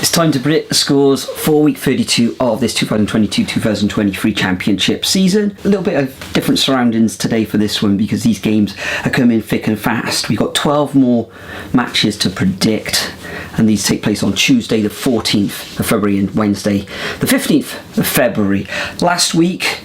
It's time to predict the scores for week 32 of this 2022-2023 Championship season. A little bit of different surroundings today for this one because these games are coming thick and fast. We've got 12 more matches to predict, and these take place on Tuesday the 14th of February and Wednesday the 15th of February. Last week,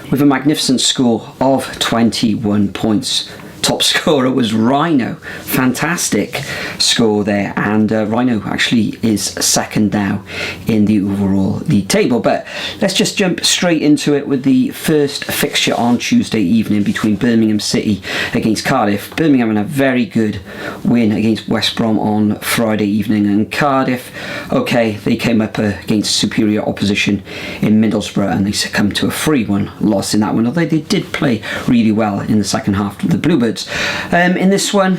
with a magnificent score of 21 points. Top scorer was Rhino. Fantastic score there, and Rhino actually is second now in the overall league table. But let's just jump straight into it with the first fixture on Tuesday evening between Birmingham City against Cardiff. Birmingham had a very good win against West Brom on Friday evening, and Cardiff, okay, they came up against superior opposition in Middlesbrough and they succumbed to a 3-1 loss in that one, although they did play really well in the second half of the Bluebirds. In this one,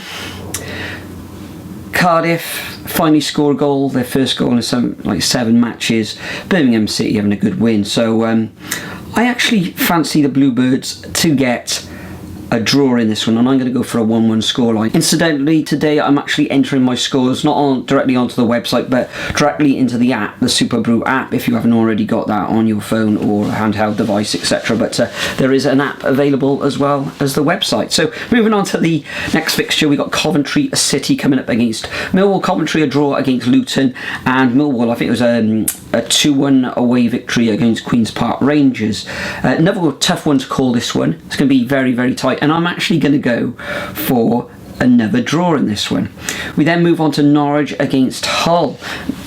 Cardiff finally score a goal, their first goal in seven matches. Birmingham City having a good win, so I actually fancy the Bluebirds to get a draw in this one, and I'm going to go for a 1-1 scoreline. Incidentally, today I'm actually entering my scores not directly onto the website, but directly into the app, the Superbru app, if you haven't already got that on your phone or handheld device, etc. But there is an app available as well as the website. So moving on to the next fixture, we got Coventry City coming up against Millwall. Coventry a draw against Luton, and Millwall, I think it was a 2-1 away victory against Queen's Park Rangers. Another tough one to call this one. It's going to be very, very tight, and I'm actually going to go for another draw in this one. We then move on to Norwich against Hull.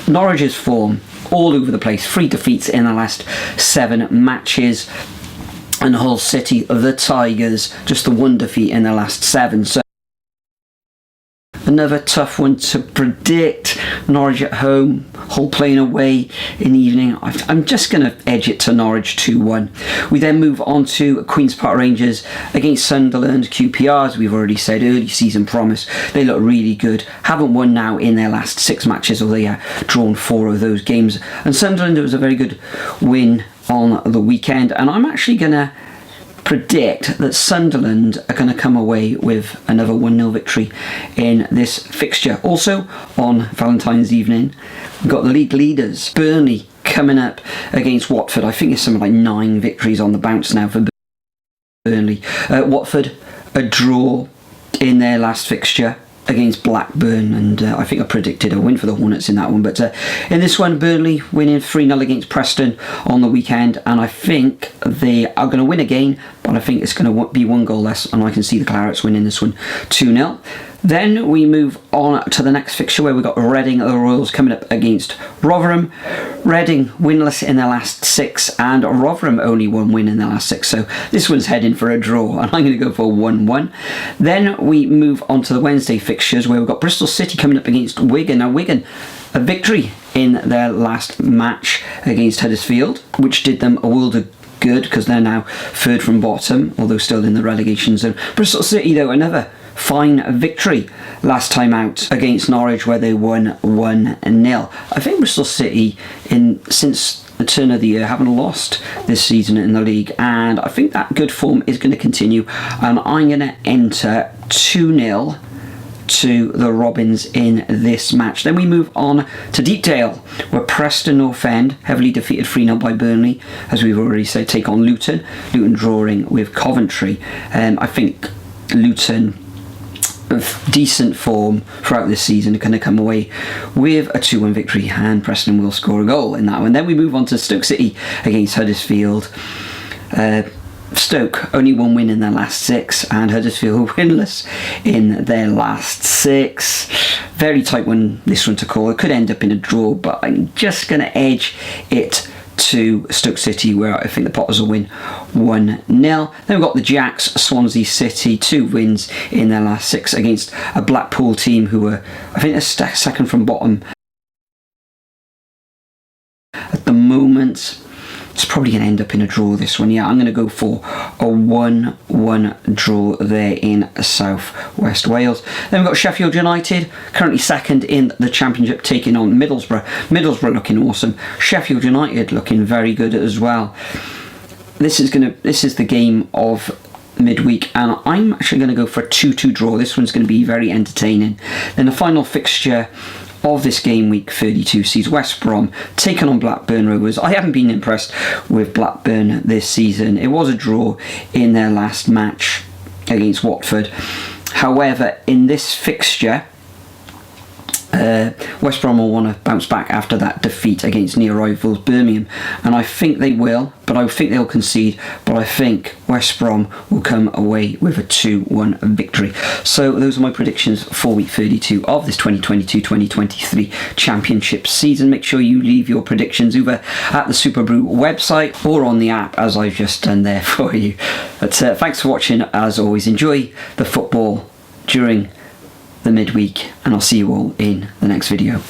Norwich's form all over the place, 3 defeats in the last 7 matches, and Hull City, the Tigers, just the 1 defeat in the last 7. So another tough one to predict. Norwich at home, Hull playing away in the evening. I'm just going to edge it to Norwich 2-1. We then move on to Queen's Park Rangers against Sunderland. QPR, as we've already said, early season promise. They look really good. Haven't won now in their last 6 matches, although they have drawn 4 of those games. And Sunderland, it was a very good win on the weekend, and I'm actually going to predict that Sunderland are going to come away with another 1-0 victory in this fixture. Also on Valentine's evening, we've got the league leaders Burnley coming up against Watford. I think it's something like 9 victories on the bounce now for Burnley. Watford a draw in their last fixture against Blackburn, and I think I predicted a win for the Hornets in that one. But in this one, Burnley winning 3-0 against Preston on the weekend, and I think they are going to win again, but I think it's going to be 1 goal less, and I can see the Clarets winning this one 2-0. Then we move on to the next fixture where we've got Reading, the Royals, coming up against Rotherham. Reading winless in their last 6, and Rotherham only 1 win in their last 6, so this one's heading for a draw, and I'm going to go for 1-1. Then we move on to the Wednesday fixtures where we've got Bristol City coming up against Wigan. Now Wigan, a victory in their last match against Huddersfield, which did them a world of good because they're now 3rd from bottom, although still in the relegation zone. Bristol City, though, another fine victory last time out against Norwich where they won 1-0. I think Bristol City, since the turn of the year, haven't lost this season in the league, and I think that good form is going to continue, and I'm going to enter 2-0 to the Robins in this match. Then we move on to Deepdale, where Preston North End heavily defeated 3-0 by Burnley, as we've already said, take on Luton. Luton drawing with Coventry. I think Luton, of decent form throughout this season, are going to come away with a 2-1 victory, and Preston will score a goal in that one. Then we move on to Stoke City against Huddersfield. Stoke only 1 win in their last 6, and Huddersfield winless in their last 6. Very tight one, this one to call. It could end up in a draw, but I'm just going to edge it to Stoke City, where I think the Potters will win 1-0. Then we've got the Jacks, Swansea City, 2 wins in their last 6 against a Blackpool team who were, I think, they're 2nd from bottom at the moment. It's probably going to end up in a draw, this one. Yeah, I'm going to go for a 1-1 draw there in South West Wales. Then we've got Sheffield United, currently 2nd in the Championship, taking on Middlesbrough. Middlesbrough looking awesome. Sheffield United looking very good as well. This is the game of midweek, and I'm actually going to go for a 2-2 draw. This one's going to be very entertaining. Then the final fixture of this game week 32 sees West Brom taking on Blackburn Rovers. I haven't been impressed with Blackburn this season. It was a draw in their last match against Watford. However, in this fixture, West Brom will want to bounce back after that defeat against near rivals Birmingham, and I think they will, but I think they'll concede. But I think West Brom will come away with a 2-1 victory. So those are my predictions for week 32 of this 2022-2023 Championship season. Make sure you leave your predictions either at the Superbru website or on the app, as I've just done there for you. But thanks for watching. As always, enjoy the football during the midweek, and I'll see you all in the next video.